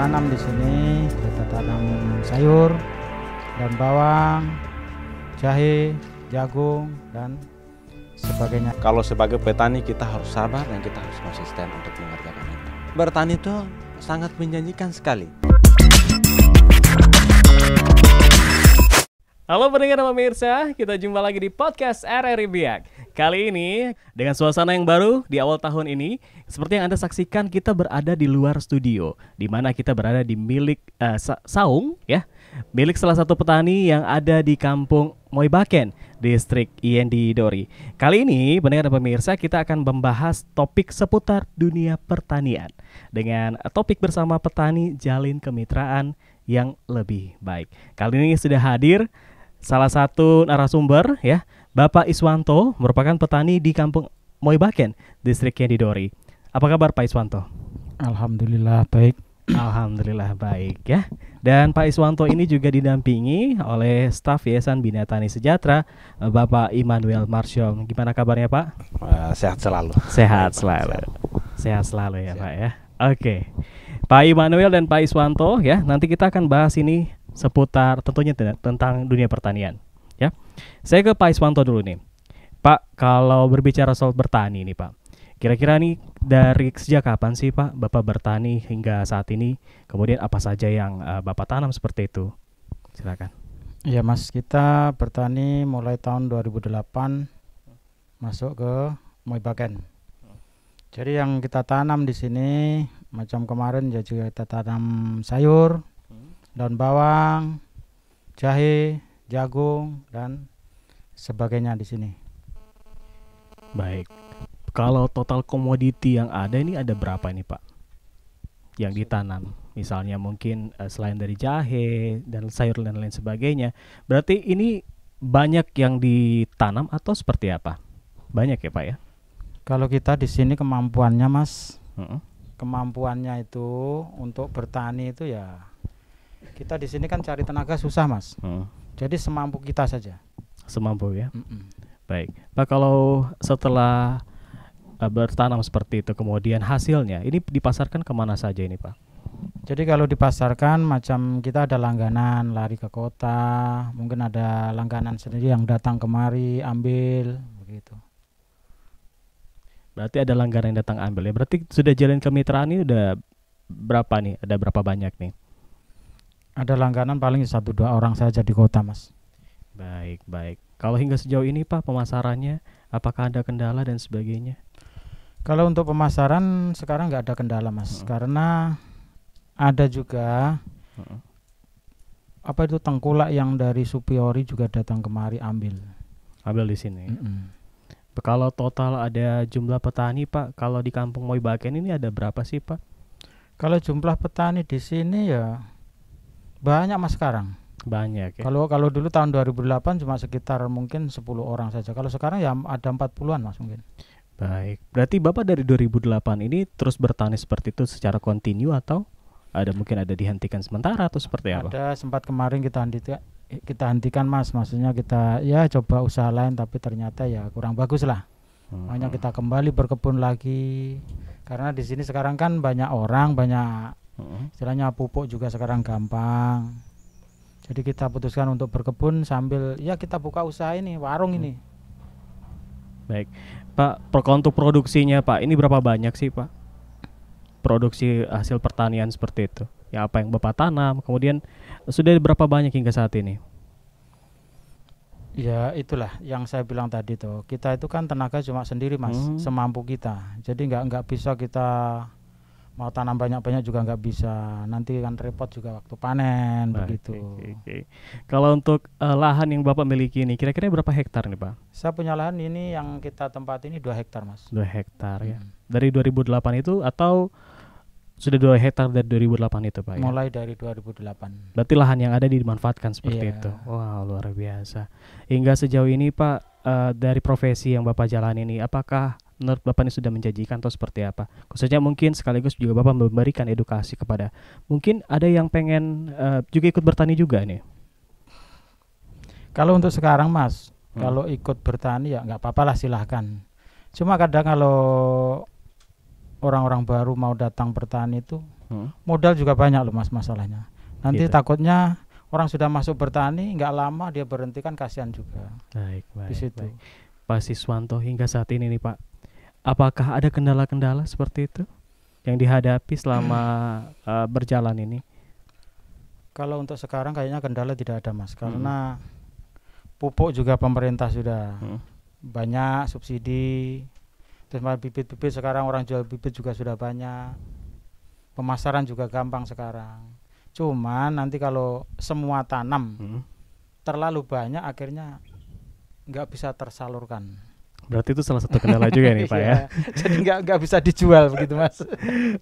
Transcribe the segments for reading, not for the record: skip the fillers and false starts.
tanam di sini, kita tanam sayur, daun bawang, jahe, jagung, dan sebagainya. Kalau sebagai petani kita harus sabar dan kita harus konsisten untuk mengerjakan itu. Bertani itu sangat menjanjikan sekali. Halo pendengar dan pemirsa, kita jumpa lagi di podcast RRI Biak. Kali ini dengan suasana yang baru di awal tahun ini, seperti yang Anda saksikan kita berada di luar studio, di mana kita berada di milik saung ya, milik salah satu petani yang ada di Kampung Moibaken, Distrik Iendi Dori. Kali ini pendengar dan pemirsa kita akan membahas topik seputar dunia pertanian dengan topik bersama petani jalin kemitraan yang lebih baik. Kali ini sudah hadir salah satu narasumber ya, Bapak Iswanto, merupakan petani di Kampung Moibaken, Distrik Iendi Dori. Apa kabar Pak Iswanto? Alhamdulillah baik. Alhamdulillah baik ya. Dan Pak Iswanto ini juga didampingi oleh staf Yayasan Bina Tani Sejahtera, Bapak Immanuel Marsyom. Gimana kabarnya Pak? Sehat selalu. Sehat selalu. Sehat selalu ya Pak ya. Oke. Pak Immanuel dan Pak Iswanto ya, nanti kita akan bahas ini seputar tentunya tentang dunia pertanian ya. Saya ke Pak Iswanto dulu nih. Pak, kalau berbicara soal bertani nih Pak, kira-kira nih dari sejak kapan sih Pak Bapak bertani hingga saat ini? Kemudian apa saja yang Bapak tanam seperti itu? Silakan. Ya Mas, kita bertani mulai tahun 2008 masuk ke Moibaken. Jadi yang kita tanam di sini macam kemarin ya juga kita tanam sayur, daun bawang, jahe, jagung, dan sebagainya di sini. Baik. Kalau total komoditi yang ada ini ada berapa ini Pak? Yang ditanam. Misalnya mungkin selain dari jahe dan sayur dan lain sebagainya. Berarti ini banyak yang ditanam atau seperti apa? Banyak ya Pak ya? Kalau kita di sini kemampuannya Mas, kemampuannya itu untuk bertani itu ya, kita di sini kan cari tenaga susah Mas. Jadi semampu kita saja. Semampu ya. Baik. Pak, kalau setelah bertanam seperti itu kemudian hasilnya ini dipasarkan kemana saja ini Pak? Jadi kalau dipasarkan macam kita ada langganan lari ke kota, mungkin ada langganan sendiri yang datang kemari ambil begitu. Berarti ada langganan yang datang ambil ya. Berarti sudah jalin kemitraan ini udah berapa nih? Ada berapa banyak nih? Ada langganan paling 1-2 orang saja di kota Mas. Baik, baik. Kalau hingga sejauh ini Pak pemasarannya apakah ada kendala dan sebagainya? Kalau untuk pemasaran sekarang nggak ada kendala Mas, karena ada juga apa itu tengkulak yang dari Supiori juga datang kemari ambil di sini. Kalau total ada jumlah petani Pak, kalau di Kampung Moibaken ini ada berapa sih Pak? Kalau jumlah petani di sini ya banyak Mas sekarang. Banyak ya. Kalau dulu tahun 2008 cuma sekitar mungkin 10 orang saja. Kalau sekarang ya ada 40-an Mas mungkin. Baik. Berarti Bapak dari 2008 ini terus bertani seperti itu secara kontinu atau mungkin ada dihentikan sementara atau seperti apa? Ada sempat kemarin kita hentikan Mas. Maksudnya kita ya coba usaha lain tapi ternyata ya kurang bagus lah. Makanya kita kembali berkebun lagi. Karena di sini sekarang kan banyak orang, banyak istilahnya pupuk juga sekarang gampang. Jadi kita putuskan untuk berkebun sambil ya kita buka usaha ini, warung ini. Baik. Pak, untuk produksinya Pak, ini berapa banyak sih Pak? Produksi hasil pertanian seperti itu. Ya apa yang Bapak tanam, kemudian sudah berapa banyak hingga saat ini? Ya itulah yang saya bilang tadi tuh. Kita itu kan tenaga cuma sendiri Mas, semampu kita. Jadi nggak bisa kita mau tanam banyak-banyak juga nggak bisa, nanti kan repot juga waktu panen. Begitu. Okay. Kalau untuk lahan yang Bapak miliki ini kira-kira berapa hektar nih Pak? Saya punya lahan ini yang kita tempat ini 2 hektar Mas. 2 hektar ya. Dari 2008 itu atau sudah 2 hektar dari 2008 itu Pak ya? Mulai dari 2008. Berarti lahan yang ada dimanfaatkan seperti itu. Wow, luar biasa. Hingga sejauh ini Pak, dari profesi yang Bapak jalani ini apakah menurut Bapak ini sudah menjanjikan atau seperti apa? Khususnya mungkin sekaligus juga Bapak memberikan edukasi kepada mungkin ada yang pengen juga ikut bertani juga nih. Kalau untuk sekarang Mas, kalau ikut bertani ya nggak apa-apa lah, silahkan. Cuma kadang kalau orang-orang baru mau datang bertani itu modal juga banyak loh mas masalahnya. Nanti Gitu. takutnya orang sudah masuk bertani nggak lama dia berhenti kan kasihan juga. Baik, Di situ. baik. Pak Siswanto, hingga saat ini nih Pak, apakah ada kendala-kendala seperti itu yang dihadapi selama berjalan ini? Kalau untuk sekarang kayaknya kendala tidak ada mas, karena pupuk juga pemerintah sudah banyak subsidi. Terus bibit-bibit sekarang orang jual bibit juga sudah banyak. Pemasaran juga gampang sekarang. Cuman nanti kalau semua tanam terlalu banyak akhirnya nggak bisa tersalurkan. Berarti itu salah satu kendala juga nih Pak ya. Jadi nggak bisa dijual begitu mas.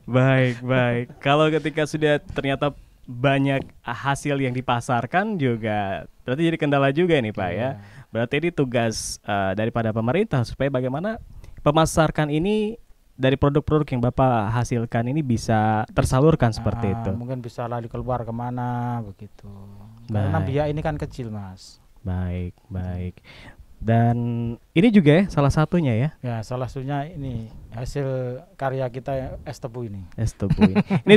Baik, baik. Kalau ketika sudah ternyata banyak hasil yang dipasarkan juga berarti jadi kendala juga nih Pak ya. Berarti ini tugas daripada pemerintah supaya bagaimana pemasarkan ini dari produk-produk yang Bapak hasilkan ini bisa tersalurkan seperti itu. Mungkin bisa lari keluar kemana begitu. Karena biaya ini kan kecil mas. Baik, baik. Dan ini juga ya salah satunya ya. Ya salah satunya ini hasil karya kita es tebu ini. Es tebu ini. Ini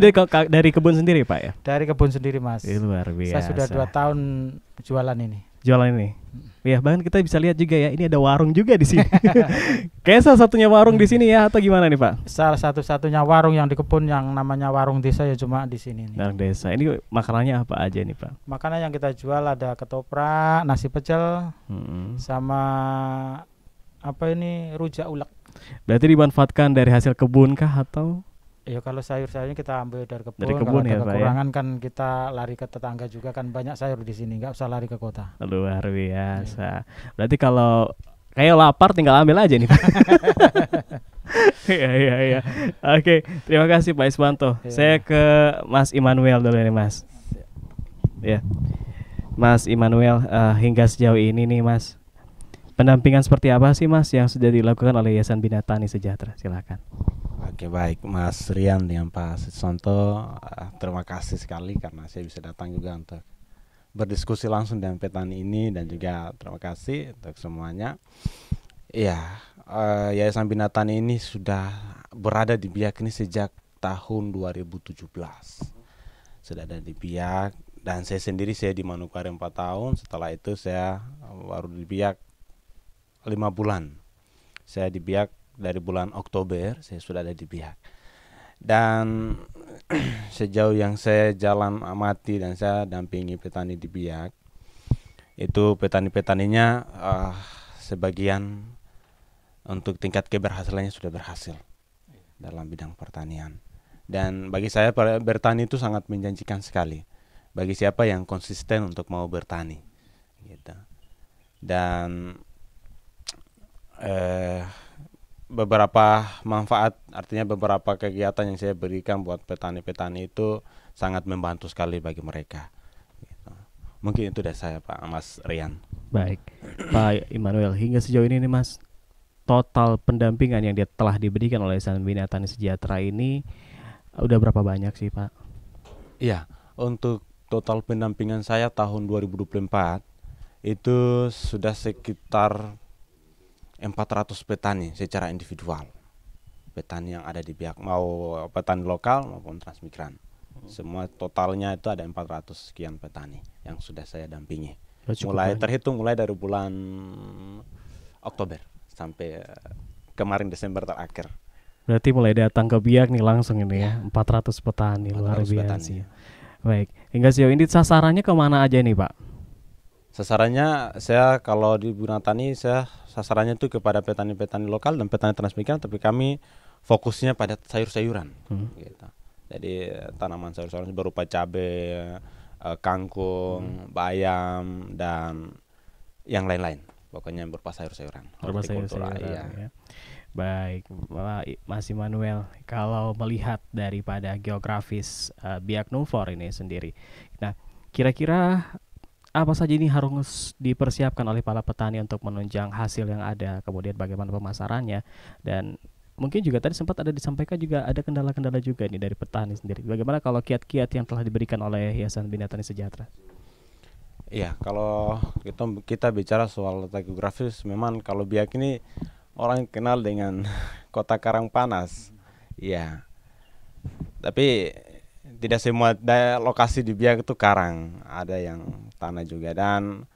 dari kebun sendiri Pak ya? Dari kebun sendiri mas. Luar biasa. Saya sudah 2 tahun jualan ini. Jualan ini. Ya bahkan kita bisa lihat juga ya, ini ada warung juga di sini. Kayak salah satunya warung di sini ya atau gimana nih Pak? Salah satu-satunya warung yang di kebun yang namanya warung desa ya cuma di sini nih. Warung desa. Ini makanannya apa aja nih Pak? Makanan yang kita jual ada ketoprak, nasi pecel, sama apa ini rujak ulek. Berarti dimanfaatkan dari hasil kebun kah atau? Ya kalau sayur-sayurnya kita ambil dari kebun. Dari kebun kalau ya, ada Pak, kekurangan kan kita lari ke tetangga juga kan banyak sayur di sini, nggak usah lari ke kota. Luar biasa. Berarti kalau kayak lapar tinggal ambil aja nih Pak. Iya. Oke, terima kasih Pak Iswanto. Saya ke Mas Immanuel dulu nih Mas. Ya, Mas Immanuel, hingga sejauh ini nih Mas, pendampingan seperti apa sih Mas yang sudah dilakukan oleh Yayasan Bina Tani Sejahtera? Silakan. Oke, baik Mas Rian dengan Pak Siswanto, terima kasih sekali karena saya bisa datang juga untuk berdiskusi langsung dengan petani ini, dan juga terima kasih untuk semuanya. Iya, Yayasan Bina Tani ini sudah berada di Biak ini sejak tahun 2017. Sudah ada di Biak, dan saya sendiri saya di Manokwari 4 tahun. Setelah itu saya baru di Biak 5 bulan. Saya di Biak dari bulan Oktober saya sudah ada di Biak. Dan sejauh yang saya jalan amati dan saya dampingi petani di Biak, itu petani-petaninya sebagian untuk tingkat keberhasilannya sudah berhasil dalam bidang pertanian. Dan bagi saya bertani itu sangat menjanjikan sekali bagi siapa yang konsisten untuk mau bertani gitu. Dan beberapa manfaat, artinya beberapa kegiatan yang saya berikan buat petani-petani itu sangat membantu sekali bagi mereka gitu. Mungkin itu dari saya Pak Mas Rian. Baik Pak Immanuel, hingga sejauh ini nih Mas, total pendampingan yang telah diberikan oleh Yayasan Bina Tani Sejahtera ini udah berapa banyak sih Pak? Iya, untuk total pendampingan saya tahun 2024 itu sudah sekitar 400 petani secara individual. Petani yang ada di Biak, mau petani lokal maupun transmigran. Semua totalnya itu ada 400 sekian petani yang sudah saya dampingi. Terhitung mulai dari bulan Oktober sampai kemarin Desember terakhir. Berarti mulai datang ke Biak nih langsung ini ya, 400 petani, 400 luar biasa. petani. Baik, hingga sejauh ini sasarannya kemana aja nih Pak? Sasarannya saya kalau di Bina Tani saya sasarannya itu kepada petani-petani lokal dan petani transmigran, tapi kami fokusnya pada sayur-sayuran gitu. Jadi tanaman sayur-sayuran berupa cabai, kangkung, bayam, dan yang lain-lain. Pokoknya berupa sayur-sayuran. Berupa sayur-sayuran ya. Baik, Mas Immanuel, kalau melihat daripada geografis Biak Numfor ini sendiri, nah kira-kira apa saja ini harus dipersiapkan oleh para petani untuk menunjang hasil yang ada, kemudian bagaimana pemasarannya, dan mungkin juga tadi sempat ada disampaikan juga ada kendala-kendala juga nih dari petani sendiri. Bagaimana kalau kiat-kiat yang telah diberikan oleh Yayasan Bina Tani Sejahtera? Iya, kalau kita bicara soal letak geografis, memang kalau Biak ini orang kenal dengan kota karang panas. Iya. Tapi tidak semua lokasi di Biak itu karang, ada yang tanah juga. Dan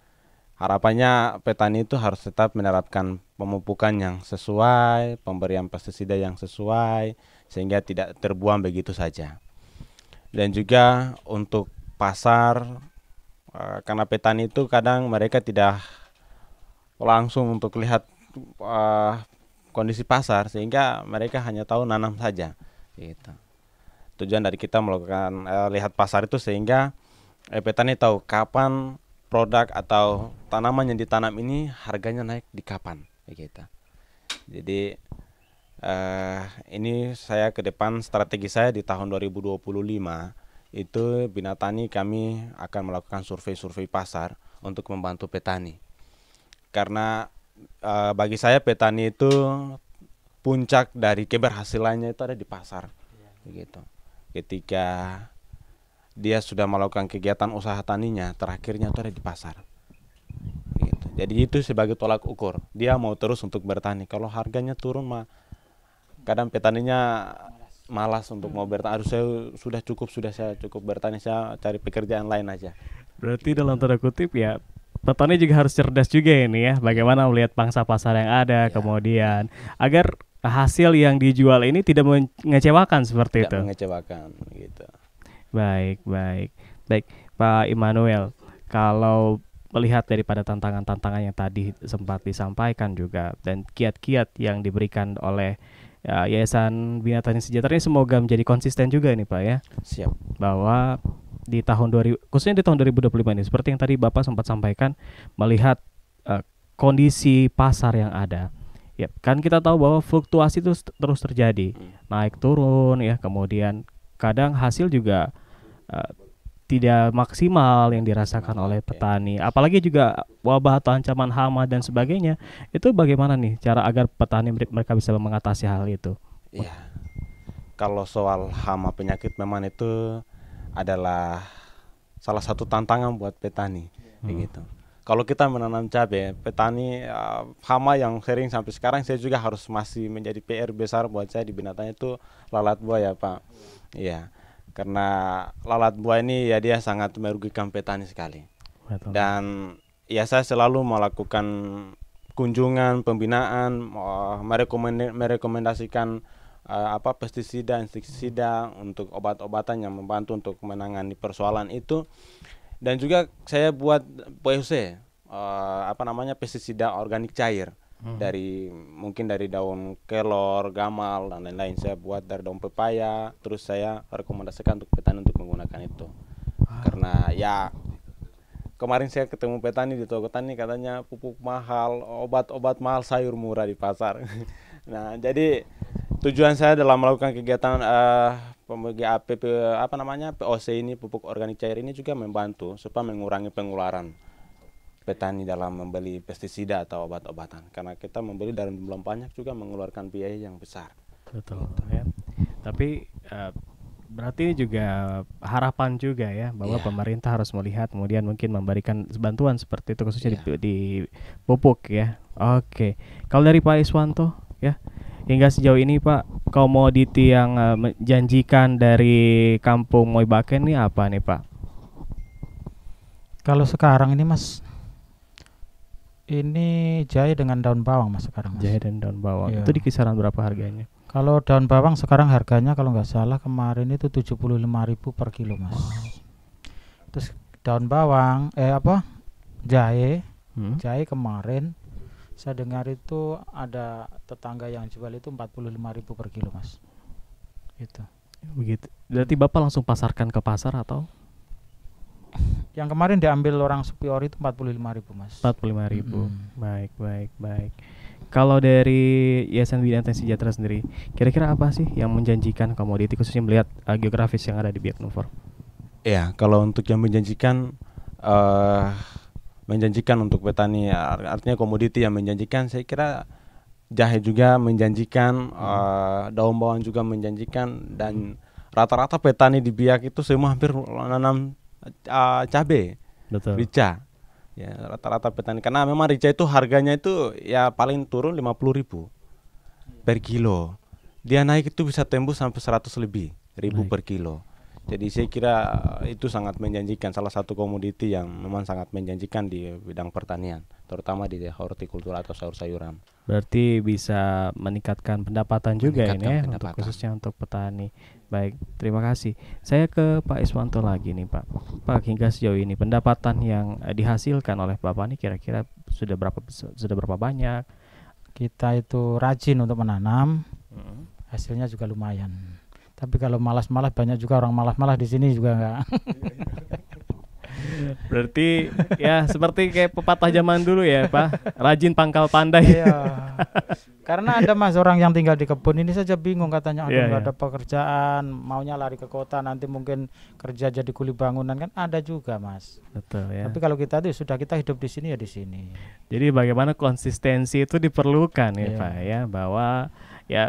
harapannya petani itu harus tetap menerapkan pemupukan yang sesuai, pemberian pestisida yang sesuai, sehingga tidak terbuang begitu saja. Dan juga untuk pasar, karena petani itu kadang mereka tidak langsung untuk lihat kondisi pasar, sehingga mereka hanya tahu nanam saja. Gitu. Tujuan dari kita melakukan lihat pasar itu sehingga petani tahu kapan produk atau tanaman yang ditanam ini harganya naik di kapan. Begitu. Jadi ini saya ke depan strategi saya di tahun 2025 itu Bina Tani kami akan melakukan survei-survei pasar untuk membantu petani. Karena bagi saya petani itu puncak dari keberhasilannya itu ada di pasar. Begitu. Ketika dia sudah melakukan kegiatan usaha taninya, terakhirnya itu ada di pasar. Gitu. Jadi itu sebagai tolak ukur. Dia mau terus untuk bertani. Kalau harganya turun mah kadang petaninya malas untuk mau bertani. Aduh, saya cukup bertani, saya cari pekerjaan lain aja. Berarti dalam tanda kutip ya, petani juga harus cerdas juga ini ya. Bagaimana melihat pangsa pasar yang ada, kemudian agar hasil yang dijual ini tidak mengecewakan seperti itu. Tidak mengecewakan gitu. Baik, Pak Immanuel. Kalau melihat daripada tantangan-tantangan yang tadi sempat disampaikan juga dan kiat-kiat yang diberikan oleh Yayasan Bina Tani Sejahtera ini semoga menjadi konsisten juga ini Pak ya. Siap. Bahwa di tahun khususnya di tahun 2025 ini seperti yang tadi Bapak sempat sampaikan, melihat kondisi pasar yang ada. Ya, kan kita tahu bahwa fluktuasi itu terus terjadi, naik turun ya, kemudian kadang hasil juga tidak maksimal yang dirasakan oleh petani. Apalagi juga wabah atau ancaman hama dan sebagainya. Itu bagaimana nih cara agar petani mereka bisa mengatasi hal itu? Iya. Kalau soal hama penyakit memang itu adalah salah satu tantangan buat petani, begitu. Kalau kita menanam cabai, petani hama yang sering sampai sekarang saya juga harus masih menjadi PR besar buat saya di Bina Tani itu lalat buah ya Pak. Iya. Karena lalat buah ini ya dia sangat merugikan petani sekali. Betul. Dan ya saya selalu melakukan kunjungan, pembinaan, merekomendasikan pestisida, insektisida untuk obat-obatan yang membantu untuk menangani persoalan itu. Dan juga saya buat POC, pestisida organik cair. Mungkin dari daun kelor, gamal dan lain-lain. Saya buat dari daun pepaya, terus saya rekomendasikan untuk petani untuk menggunakan itu. Karena ya kemarin saya ketemu petani di toko tani, katanya pupuk mahal, obat-obat mahal, sayur murah di pasar. Nah, jadi tujuan saya dalam melakukan kegiatan POC ini, pupuk organik cair ini juga membantu supaya mengurangi pengeluaran petani dalam membeli pestisida atau obat-obatan, karena kita membeli dalam jumlah banyak juga mengeluarkan biaya yang besar. Betul ya. Tapi berarti ini juga harapan juga ya bahwa pemerintah harus melihat kemudian mungkin memberikan bantuan seperti itu khususnya di pupuk ya. Oke. Kalau dari Pak Iswanto ya, hingga sejauh ini Pak, komoditi yang menjanjikan dari Kampung Moibaken ini apa nih Pak? Kalau sekarang ini Mas, ini jahe dengan daun bawang Mas sekarang Mas. Jahe dan daun bawang. Iya. Itu di kisaran berapa harganya? Kalau daun bawang sekarang harganya kalau nggak salah kemarin itu 75.000 per kilo Mas. Terus daun bawang jahe kemarin saya dengar itu ada tetangga yang jual itu 45.000 per kilo Mas. Gitu. Begitu. Berarti Bapak langsung pasarkan ke pasar atau? Yang kemarin diambil orang Supior itu 45.000 Mas. 45.000. Baik. Kalau dari Yayasan Bina Tani Sejahtera sendiri, kira-kira apa sih yang menjanjikan komoditi khususnya melihat geografis yang ada di Biak Numfor? Ya, kalau untuk yang menjanjikan untuk petani, artinya komoditi yang menjanjikan, saya kira jahe juga menjanjikan, daun bawang juga menjanjikan, dan rata-rata petani di Biak itu semua hampir menanam cabai, rica. Ya, rata-rata petani, karena memang rica itu harganya itu ya paling turun 50.000 per kilo. Dia naik itu bisa tembus sampai 100 lebih ribu per kilo. Jadi saya kira itu sangat menjanjikan, salah satu komoditi yang memang sangat menjanjikan di bidang pertanian, terutama di hortikultura atau sayur-sayuran. Berarti bisa meningkatkan pendapatan juga ini ya, untuk Pendapatan. khususnya untuk petani. Baik, terima kasih. Saya ke Pak Iswanto lagi nih Pak. Pak, hingga sejauh ini pendapatan yang dihasilkan oleh Bapak ini kira-kira sudah berapa banyak? Kita itu rajin untuk menanam, hasilnya juga lumayan. Tapi kalau malas-malas, banyak juga orang malas-malas di sini juga enggak. Berarti ya seperti kayak pepatah zaman dulu ya Pak, rajin pangkal pandai. Iya. Karena ada Mas orang yang tinggal di kebun ini saja bingung katanya, aduh Iya, nggak iya. ada pekerjaan, maunya lari ke kota, nanti mungkin kerja jadi kuli bangunan, kan ada juga Mas. Betul ya. Tapi kalau kita tuh sudah, kita hidup di sini ya di sini. Jadi bagaimana konsistensi itu diperlukan ya Iya. Pak ya, bahwa ya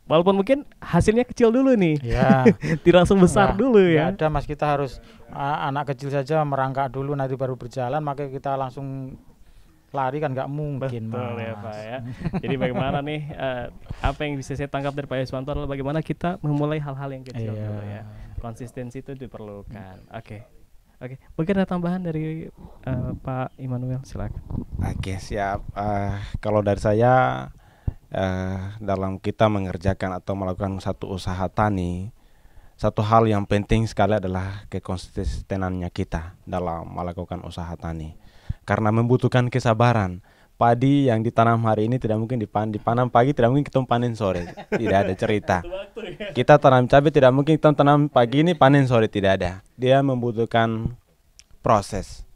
walaupun mungkin hasilnya kecil dulu nih, Ya. tidak langsung besar Nggak- dulu ya. nggak ada Mas, kita harus anak kecil saja merangkak dulu nanti baru berjalan, maka kita langsung lari kan nggak mungkin Betul Mas. ya Pak ya. Jadi bagaimana nih apa yang bisa saya tangkap dari Pak Iswanto adalah bagaimana kita memulai hal-hal yang kecil Iya. dulu ya. Konsistensi itu diperlukan. Oke. Mungkin ada tambahan dari Pak Immanuel, silakan. Oke, siap. Kalau dari saya, dalam kita mengerjakan atau melakukan satu usaha tani, satu hal yang penting sekali adalah kekonsistenannya kita dalam melakukan usaha tani, karena membutuhkan kesabaran. Padi yang ditanam hari ini tidak mungkin dipanam pagi, tidak mungkin kita panen sore, tidak ada cerita. Kita tanam cabai tidak mungkin kita tanam pagi ini panen sore, tidak ada. Dia membutuhkan proses.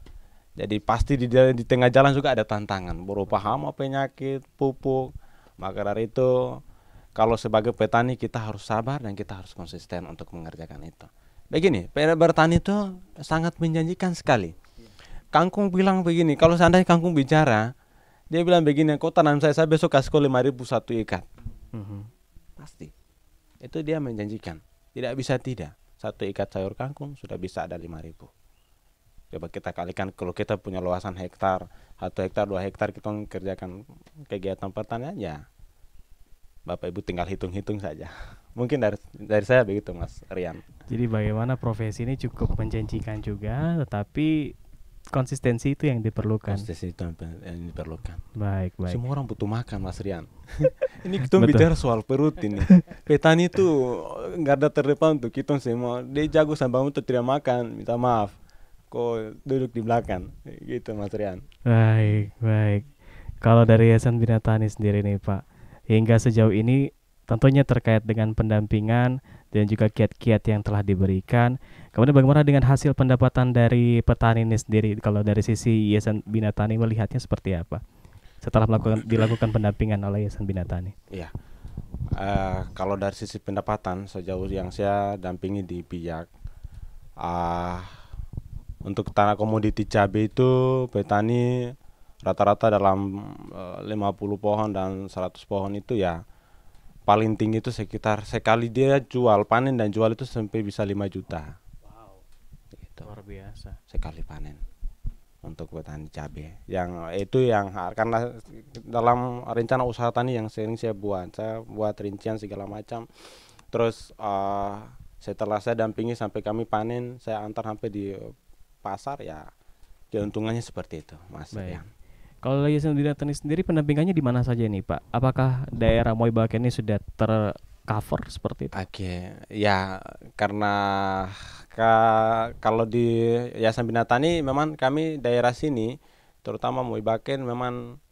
Jadi pasti di tengah jalan juga ada tantangan berupa hama, penyakit, pupuk. Maka dari itu, kalau sebagai petani kita harus sabar dan kita harus konsisten untuk mengerjakan itu. Begini, bertani itu sangat menjanjikan sekali. Kangkung bilang begini, kalau seandainya kangkung bicara, dia bilang begini, kau tanam saya besok kasih kau 5.000 satu ikat. Pasti. Itu dia menjanjikan. Tidak bisa tidak. Satu ikat sayur kangkung sudah bisa ada 5.000. Coba kita kalikan, kalau kita punya luasan hektar, 1 hektar, 2 hektar, kita mengerjakan kegiatan pertanian, ya Bapak Ibu tinggal hitung-hitung saja. Mungkin dari saya begitu Mas Rian. Jadi bagaimana profesi ini cukup menjanjikan juga, tetapi konsistensi itu yang diperlukan. Konsistensi itu yang diperlukan. Baik. Semua orang butuh makan Mas Rian. Ini kita Betul. bicara soal perut ini. Petani itu nggak ada terdepan untuk kita semua. Dia jago sampai untuk tidak makan, minta maaf. Kok duduk di belakang, gitu Mas Rian. Baik. Kalau dari Yayasan Bina Tani sendiri nih Pak, hingga sejauh ini tentunya terkait dengan pendampingan dan juga kiat-kiat yang telah diberikan. Kemudian bagaimana dengan hasil pendapatan dari petani ini sendiri? Kalau dari sisi Yayasan Bina Tani melihatnya seperti apa setelah dilakukan pendampingan oleh Yayasan Bina Tani? Iya. Kalau dari sisi pendapatan, sejauh yang saya dampingi di Biak, untuk tanah komoditi cabai itu petani rata-rata dalam 50 pohon dan 100 pohon itu ya paling tinggi itu sekitar sekali dia jual, panen dan jual itu sampai bisa 5 juta. Wow, Gitu. luar biasa. Sekali panen untuk petani cabai. Yang itu yang karena dalam rencana usaha tani yang sering saya buat rincian segala macam. Terus setelah saya dampingi sampai kami panen, saya antar sampai di pasar, ya keuntungannya seperti itu, Mas. Baik. Ya. Kalau Yayasan Bina Tani sendiri pendampingannya di mana saja nih Pak? Apakah daerah Moibak ini sudah tercover seperti itu? Oke, ya karena kalau di Yayasan Bina Tani memang kami daerah sini, terutama Moibaken, memang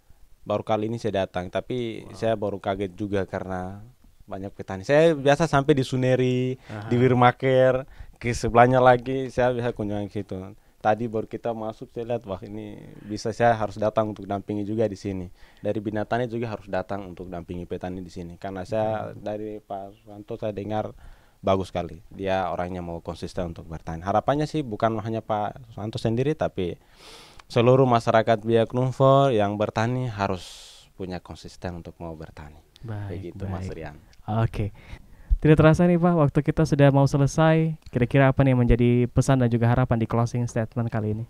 baru kali ini saya datang, tapi saya baru kaget juga karena banyak petani. Saya biasa sampai di Suneri, di Wirmaker, ke sebelahnya lagi saya bisa kunjungi situ. Tadi baru kita masuk, saya lihat wah ini bisa, saya harus datang untuk dampingi juga di sini. Dari Bina Tani juga harus datang untuk dampingi petani di sini, karena saya dari Pak Santo saya dengar bagus sekali. Dia orangnya mau konsisten untuk bertani. Harapannya sih bukan hanya Pak Santo sendiri, tapi seluruh masyarakat Biak Numfor yang bertani harus punya konsisten untuk mau bertani. Begitu Mas Rian. Oke. Tidak terasa nih Pak, waktu kita sudah mau selesai. Kira-kira apa nih yang menjadi pesan dan juga harapan di closing statement kali ini?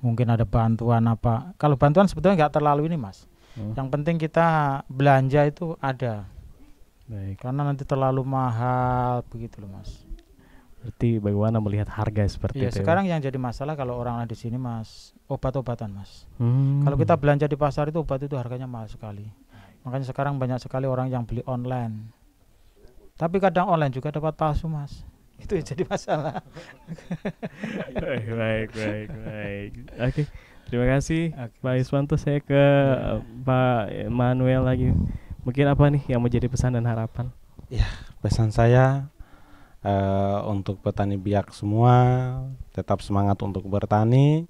Mungkin ada bantuan apa. Kalau bantuan sebetulnya nggak terlalu ini Mas. Yang penting kita belanja itu ada. Baik. Karena nanti terlalu mahal begitu loh Mas. Berarti bagaimana melihat harga seperti Iya, itu? sekarang yang jadi masalah kalau orang di sini Mas, obat-obatan Mas. Hmm. Kalau kita belanja di pasar itu obat itu harganya mahal sekali. Makanya sekarang banyak sekali orang yang beli online. Tapi kadang online juga dapat palsu Mas. Itu yang jadi masalah. baik. Oke, terima kasih Oke. Pak Iswanto. Saya ke Pak Manuel lagi. Mungkin apa nih yang menjadi pesan dan harapan? Pesan saya untuk petani biak semua, tetap semangat untuk bertani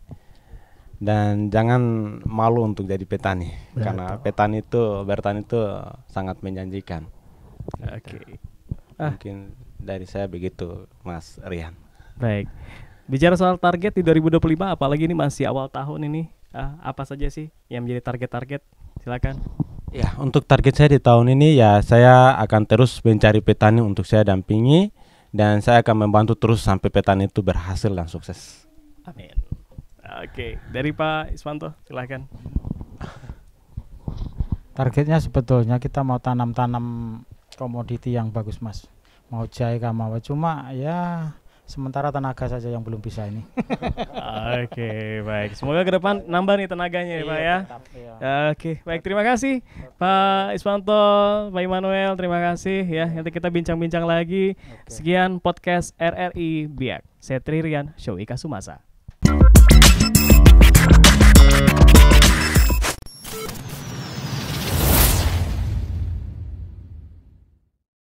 dan jangan malu untuk jadi petani. Betul. Karena bertani itu sangat menjanjikan. Oke. Mungkin dari saya begitu, Mas Rian. Baik. Bicara soal target di 2025, apalagi ini masih awal tahun ini, apa saja sih yang menjadi target-target? Silakan. Ya, untuk target saya di tahun ini ya saya akan terus mencari petani untuk saya dampingi dan saya akan membantu terus sampai petani itu berhasil dan sukses. Amin. Oke, dari Pak Iswanto, silakan. Targetnya sebetulnya kita mau tanam komoditi yang bagus Mas. Mau jahe kamawa, cuma ya sementara tenaga saja yang belum bisa ini. Oke, baik. Semoga ke depan nambah nih tenaganya ya, Pak ya. Tetap, iya. Oke, baik, terima kasih Pak Iswanto, Pak Immanuel, terima kasih ya. Nanti kita bincang-bincang lagi. Oke. Sekian podcast RRI Biak. Saya Tri Rian, Show Ika Sumasa.